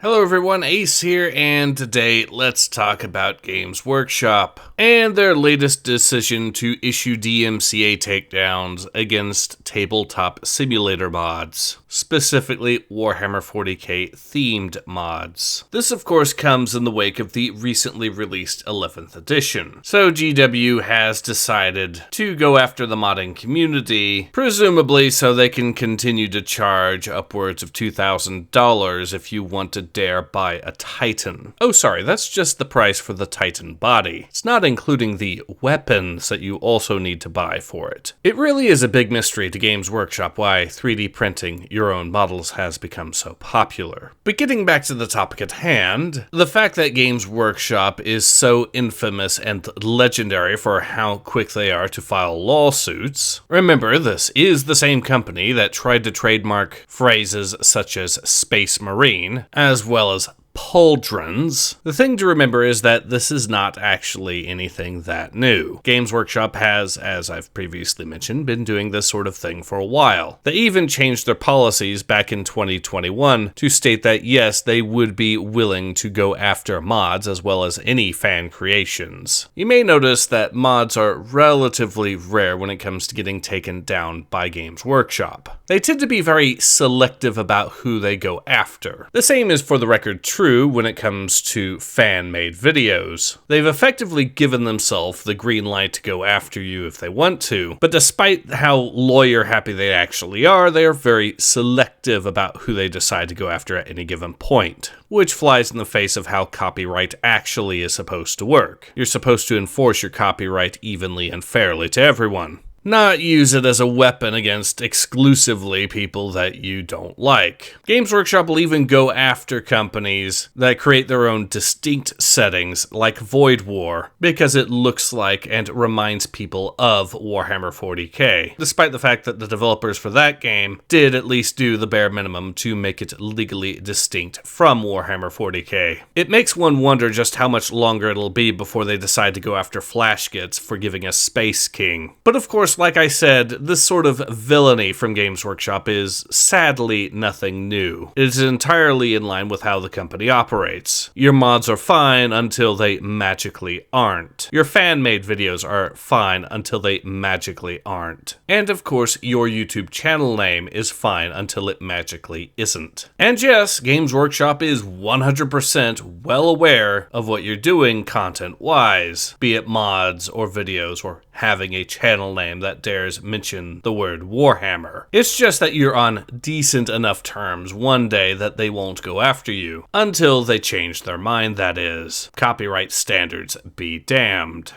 Hello everyone, Ace here, and today let's talk about Games Workshop and their latest decision to issue DMCA takedowns against Tabletop Simulator Mods, specifically Warhammer 40k themed mods. This of course comes in the wake of the recently released 11th edition, so GW has decided to go after the modding community, presumably so they can continue to charge upwards of $2,000 if you want to dare buy a Titan. Oh sorry, that's just the price for the Titan body. It's not including the weapons that you also need to buy for it. It really is a big mystery to Games Workshop why 3D printing your own models has become so popular. But getting back to the topic at hand, the fact that Games Workshop is so infamous and legendary for how quick they are to file lawsuits. Remember, this is the same company that tried to trademark phrases such as Space Marine, as well as pauldrons. The thing to remember is that this is not actually anything that new. Games Workshop has, as I've previously mentioned, been doing this sort of thing for a while. They even changed their policies back in 2021 to state that yes, they would be willing to go after mods as well as any fan creations. You may notice that mods are relatively rare when it comes to getting taken down by Games Workshop. They tend to be very selective about who they go after. The same is for the record true when it comes to fan-made videos. They've effectively given themselves the green light to go after you if they want to, but despite how lawyer-happy they actually are, they are very selective about who they decide to go after at any given point, which flies in the face of how copyright actually is supposed to work. You're supposed to enforce your copyright evenly and fairly to everyone, not use it as a weapon against exclusively people that you don't like. Games Workshop will even go after companies that create their own distinct settings like Void War because it looks like and reminds people of Warhammer 40k, despite the fact that the developers for that game did at least do the bare minimum to make it legally distinct from Warhammer 40k. It makes one wonder just how much longer it'll be before they decide to go after Flashgits for giving us Space King. But of course, like I said, this sort of villainy from Games Workshop is sadly nothing new. It is entirely in line with how the company operates. Your mods are fine until they magically aren't. Your fan-made videos are fine until they magically aren't. And of course, your YouTube channel name is fine until it magically isn't. And yes, Games Workshop is 100% well aware of what you're doing content-wise, be it mods or videos or having a channel name that dares mention the word Warhammer. It's just that you're on decent enough terms one day that they won't go after you. Until they change their mind, that is. Copyright standards be damned.